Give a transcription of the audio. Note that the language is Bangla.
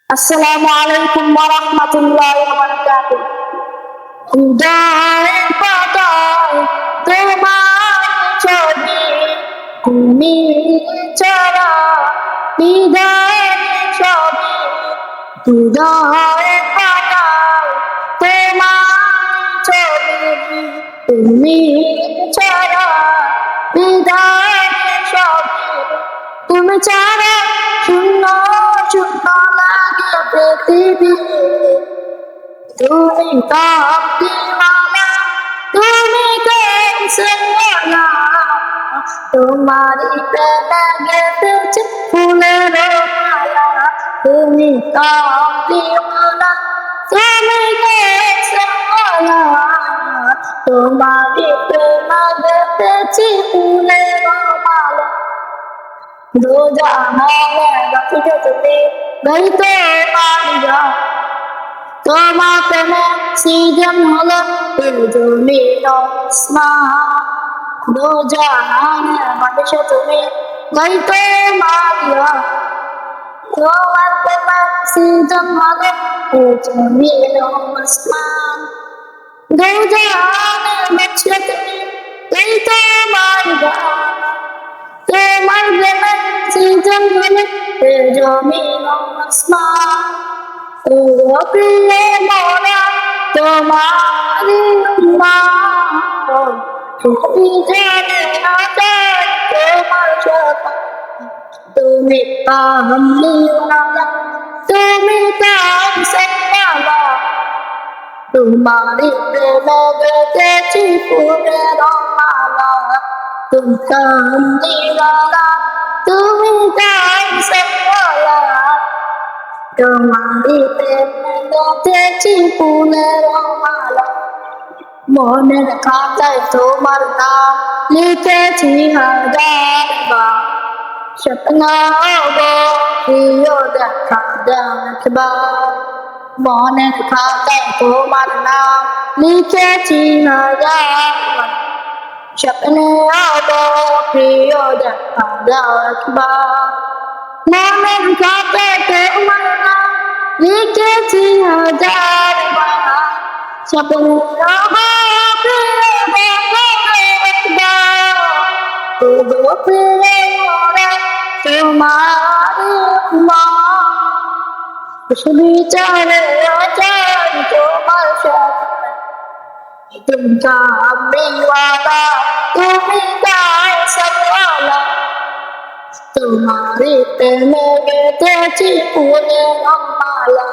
আসসালামু আলাইকুম ওয়া রাহমাতুল্লাহি ওয়া বারাকাতুহু। খুদার পাতায় তোমার ছবি, তুমি ছাড়া বিধান ছবি। খুদার পাতায় তোমার ছবি, তুমি ছাড়া বিধান ছবি। তুমি ছাড়া শূন্য শূন্য লাগে পৃথিবী। তুমি কামলিওয়ালা, তুমি কামসওয়ালা, তোমারই প্রেমে গেঁথেছে ফুলের মালা। তুমি কামলিওয়ালা, তুমি কামসওয়ালা, তোমারই প্রেমে গেঁথেছে ফুলের মালা। दो जहां में रखते तुम्हें गई तो मारिया, তোমাকে সৃজন হলো জমিন আসমান। দো জাহানের মানুষে তুমি গই তো মারিয়া, তোমাকে সৃজন হলো জমিন আসমান। দো জাহানের মানুষে তুমি গই তো মারিয়া, তোমার প্রেমে সৃজন হলো জমিন আসমান। ও প্রিয় মোরা তোমারি উম্মত, তুমি জেনে না যাই তোমার কথা। তুমি কামলিওয়ালা, তুমি কামসওয়ালা, তোমারি প্রেমে গেঁথেছি ফুলের মালা। তুমি কামলিওয়ালা, তুমি কামসওয়ালা, তোমারই প্রেমে গেঁথেছি ফুলের মালা। মনের খাতায় তোমার নাম লিখেছি হাজার বার, স্বপ্ন প্রিয় দেখা দাও একবার। মনের খাতায় তোমার নাম লিখেছি হাজার বার, স্বপ্নে প্রিয় দেখা দাও একবার। মনের খাতায় তোমার নাম লিখেছি হাজার বার, স্বপ্নে প্রিয় দেখা দাও একবার। তবু প্রিয় মোরা তোমার উম্মত, বিচারে আচার তোমার সাথে। তুমি কামলিওয়ালা, তুমি কামসওয়ালা, তোমারই প্রেমে গেঁথেছি ফুলের মালা।